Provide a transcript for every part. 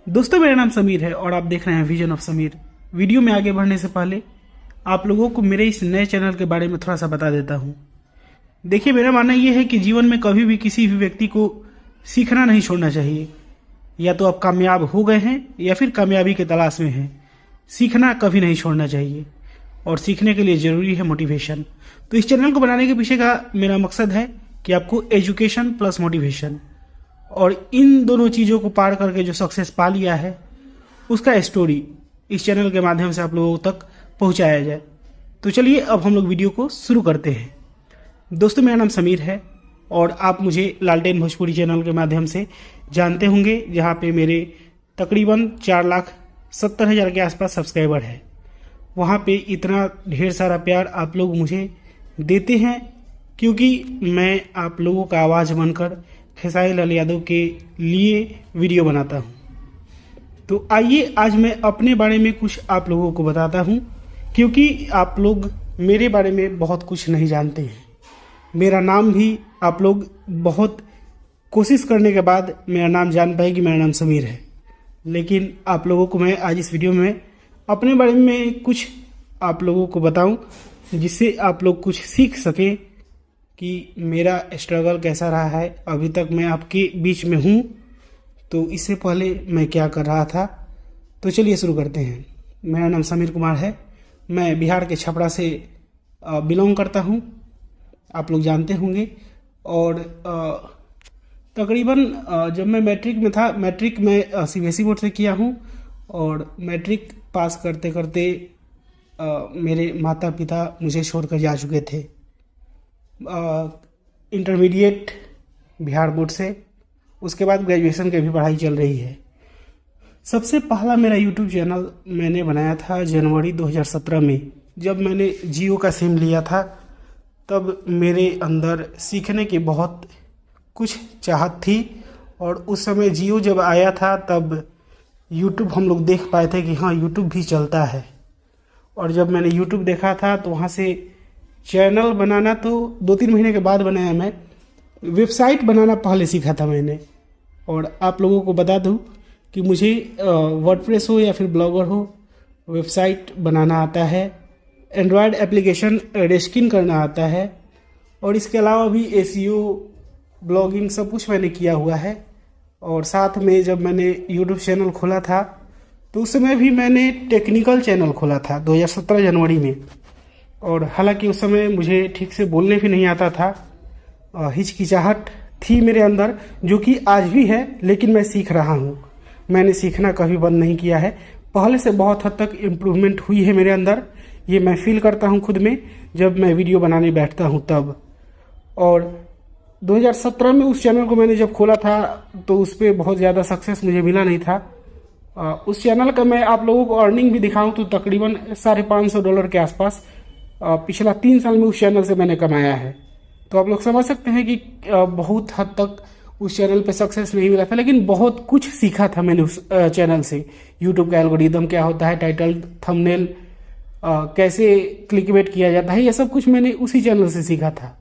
दोस्तों, मेरा नाम समीर है और आप देख रहे हैं विजन ऑफ समीर। वीडियो में आगे बढ़ने से पहले आप लोगों को मेरे इस नए चैनल के बारे में थोड़ा सा बता देता हूँ। देखिए, मेरा मानना यह है कि जीवन में कभी भी किसी भी व्यक्ति को सीखना नहीं छोड़ना चाहिए। या तो आप कामयाब हो गए हैं या फिर कामयाबी के तलाश में हैं, सीखना कभी नहीं छोड़ना चाहिए। और सीखने के लिए ज़रूरी है मोटिवेशन। तो इस चैनल को बनाने के पीछे का मेरा मकसद है कि आपको एजुकेशन प्लस मोटिवेशन और इन दोनों चीज़ों को पार करके जो सक्सेस पा लिया है उसका स्टोरी इस चैनल के माध्यम से आप लोगों तक पहुंचाया जाए। तो चलिए अब हम लोग वीडियो को शुरू करते हैं। दोस्तों, मेरा नाम समीर है और आप मुझे लालटेन भोजपुरी चैनल के माध्यम से जानते होंगे, जहां पे मेरे तकरीबन 4,70,000 के आसपास सब्सक्राइबर है। वहां पे इतना ढेर सारा प्यार आप लोग मुझे देते हैं क्योंकि मैं आप लोगों का आवाज़ बनकर खेसारी लाल यादव के लिए वीडियो बनाता हूँ। तो आइए आज मैं अपने बारे में कुछ आप लोगों को बताता हूँ, क्योंकि आप लोग मेरे बारे में बहुत कुछ नहीं जानते हैं। मेरा नाम भी आप लोग बहुत कोशिश करने के बाद मेरा नाम जान पाए कि मेरा नाम समीर है। लेकिन आप लोगों को मैं आज इस वीडियो में अपने बारे में कुछ आप लोगों को बताऊं, जिससे आप लोग कुछ सीख सकें कि मेरा स्ट्रगल कैसा रहा है। अभी तक मैं आपके बीच में हूँ, तो इससे पहले मैं क्या कर रहा था। तो चलिए शुरू करते हैं। मेरा नाम समीर कुमार है। मैं बिहार के छपरा से बिलोंग करता हूँ, आप लोग जानते होंगे। और तकरीबन जब मैं मैट्रिक में था, मैट्रिक मैं सीबीएसई बोर्ड से किया हूँ। और मैट्रिक पास करते करते मेरे माता पिता मुझे छोड़कर जा चुके थे। इंटरमीडिएट बिहार बोर्ड से, उसके बाद ग्रेजुएशन की भी पढ़ाई चल रही है। सबसे पहला मेरा यूट्यूब चैनल मैंने बनाया था जनवरी 2017 में। जब मैंने जियो का सिम लिया था तब मेरे अंदर सीखने की बहुत कुछ चाहत थी। और उस समय जियो जब आया था तब यूट्यूब हम लोग देख पाए थे कि हाँ, यूट्यूब भी चलता है। और जब मैंने यूट्यूब देखा था तो वहाँ से चैनल बनाना तो 2-3 महीने के बाद बनाया। मैं वेबसाइट बनाना पहले सीखा था मैंने। और आप लोगों को बता दूं कि मुझे वर्डप्रेस हो या फिर ब्लॉगर हो, वेबसाइट बनाना आता है, एंड्रॉयड एप्लीकेशन रेस्किन करना आता है। और इसके अलावा भी एसईओ, ब्लॉगिंग सब कुछ मैंने किया हुआ है। और साथ में जब मैंने यूट्यूब चैनल खोला था तो उस समय भी मैंने टेक्निकल चैनल खोला था 2017 जनवरी में। और हालांकि उस समय मुझे ठीक से बोलने भी नहीं आता था, हिचकिचाहट थी मेरे अंदर, जो कि आज भी है, लेकिन मैं सीख रहा हूँ। मैंने सीखना कभी बंद नहीं किया है। पहले से बहुत हद तक इम्प्रूवमेंट हुई है मेरे अंदर, ये मैं फील करता हूँ खुद में जब मैं वीडियो बनाने बैठता हूँ तब। और 2017 में उस चैनल को मैंने जब खोला था तो उस पर बहुत ज़्यादा सक्सेस मुझे मिला नहीं था। उस चैनल का मैं आप लोगों को अर्निंग भी दिखाऊं तो तकरीबन $550 के आसपास पिछला 3 साल में उस चैनल से मैंने कमाया है। तो आप लोग समझ सकते हैं कि बहुत हद तक उस चैनल पे सक्सेस नहीं मिला था, लेकिन बहुत कुछ सीखा था मैंने उस चैनल से। यूट्यूब का एल्गोरिदम क्या होता है, टाइटल, थंबनेल कैसे क्लिकबेट किया जाता है, ये सब कुछ मैंने उसी चैनल से सीखा था।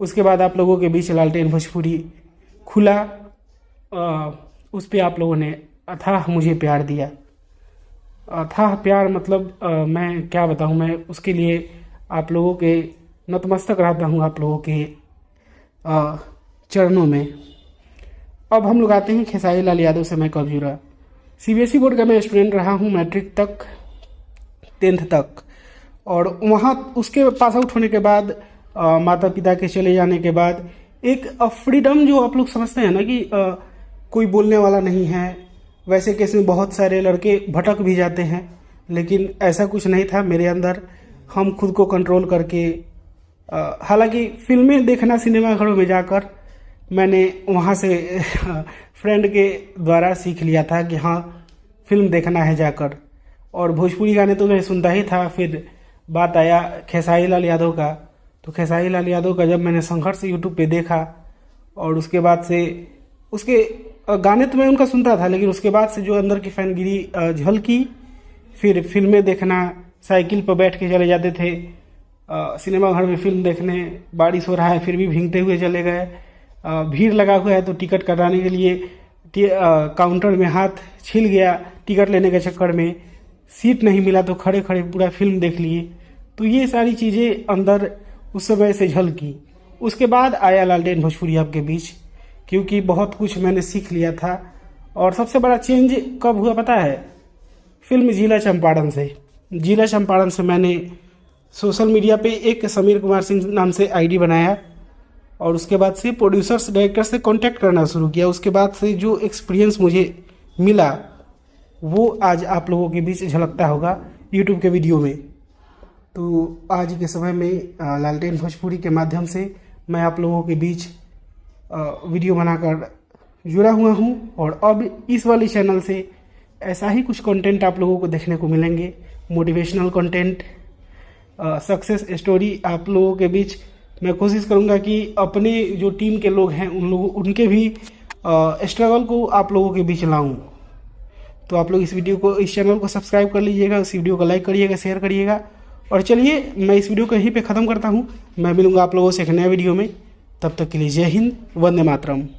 उसके बाद आप लोगों के बीच लालटेन भोजपुरी खुला, उस पर आप लोगों ने अथाह मुझे प्यार दिया। अथाह प्यार मतलब मैं क्या बताऊं, मैं उसके लिए आप लोगों के नतमस्तक रहता हूं, आप लोगों के चरणों में। अब हम लोग आते हैं खेसारी लाल यादव से मैं कब जुड़ा। सीबीएसई बोर्ड का मैं स्टूडेंट रहा हूं, मैट्रिक तक, 10th तक। और वहाँ उसके पास आउट होने के बाद माता पिता के चले जाने के बाद एक फ्रीडम, जो आप लोग समझते हैं ना कि कोई बोलने वाला नहीं है, वैसे केस में बहुत सारे लड़के भटक भी जाते हैं, लेकिन ऐसा कुछ नहीं था मेरे अंदर। हम खुद को कंट्रोल करके, हालांकि फिल्में देखना सिनेमा घरों में जाकर मैंने वहाँ से फ्रेंड के द्वारा सीख लिया था कि हाँ, फिल्म देखना है जाकर। और भोजपुरी गाने तो मैं सुनता ही था। फिर बात आया खेसारी लाल यादव का, तो खेसारी लाल यादव का जब मैंने संघर्ष यूट्यूब पे देखा और उसके बाद से उसके गाने तो मैं उनका सुनता था, लेकिन उसके बाद से जो अंदर की फैनगिरी झलकी, फिर फिल्में देखना, साइकिल पर बैठ के चले जाते थे सिनेमा घर में फिल्म देखने। बारिश हो रहा है फिर भी भीगते हुए चले गए, भीड़ लगा हुआ है तो टिकट कटाने के लिए काउंटर में हाथ छिल गया टिकट लेने के चक्कर में, सीट नहीं मिला तो खड़े खड़े पूरा फिल्म देख लिए। तो ये सारी चीज़ें अंदर उस समय से झलकी। उसके बाद आया लालटेन भोजपुरी आपके बीच, क्योंकि बहुत कुछ मैंने सीख लिया था। और सबसे बड़ा चेंज कब हुआ पता है? फिल्म जिला चंपारण से। जिला चंपारण से मैंने सोशल मीडिया पे एक समीर कुमार सिंह नाम से आईडी बनाया और उसके बाद से प्रोड्यूसर्स डायरेक्टर से कांटेक्ट करना शुरू किया। उसके बाद से जो एक्सपीरियंस मुझे मिला वो आज आप लोगों के बीच झलकता होगा यूट्यूब के वीडियो में। तो आज के समय में लालटेन भोजपुरी के माध्यम से मैं आप लोगों के बीच वीडियो बनाकर जुड़ा हुआ हूँ और अब इस वाले चैनल से ऐसा ही कुछ कंटेंट आप लोगों को देखने को मिलेंगे। मोटिवेशनल कंटेंट, सक्सेस स्टोरी आप लोगों के बीच मैं कोशिश करूँगा कि अपने जो टीम के लोग हैं उनके भी स्ट्रगल को आप लोगों के बीच लाऊं। तो आप लोग इस चैनल को सब्सक्राइब कर लीजिएगा, इस वीडियो को लाइक करिएगा, शेयर करिएगा। और चलिए मैं इस वीडियो को यहीं पे ख़त्म करता हूँ। मैं मिलूँगा आप लोगों से एक नया वीडियो में। तब तक के लिए जय हिंद, वंदे मातरम।